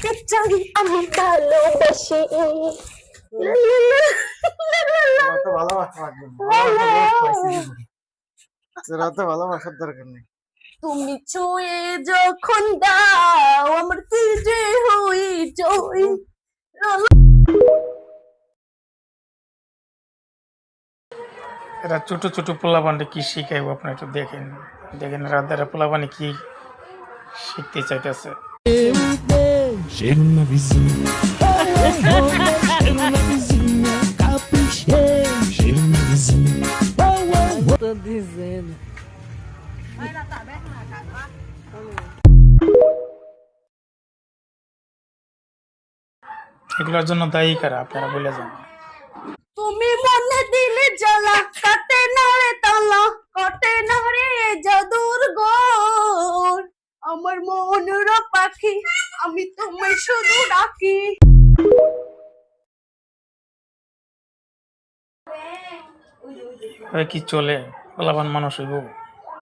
তোমাকে চাই আমি ভালোবাসি। তো ভালোবাসা লাগবে না, তো ভালোবাসার দরকার নেই। তুমি ছুঁয়ে যখন দাও আমার কি যে হই জয়। এরা ছোট ছোট পোলাপানটা কি শিখাইব আপনি একটু দেখেন দেখেন রাতেরা পোলাপানি কি শিখতে চাইতেছে। Cheiro na vizinha, cheiro na vizinha, caprichei, cheiro na vizinha. Tô dizendo. এগুলোর জন্য দায়ী কারা আপনারা বলে যান। তুমি মনে দিলে জ্বালা কাটে না রে তালা কাটে না রে জাদুর ঘর আমার মনের পাখি আমি তোমায় শুধু ডাকি। কি চলে পোলাপান মানুষ হইব।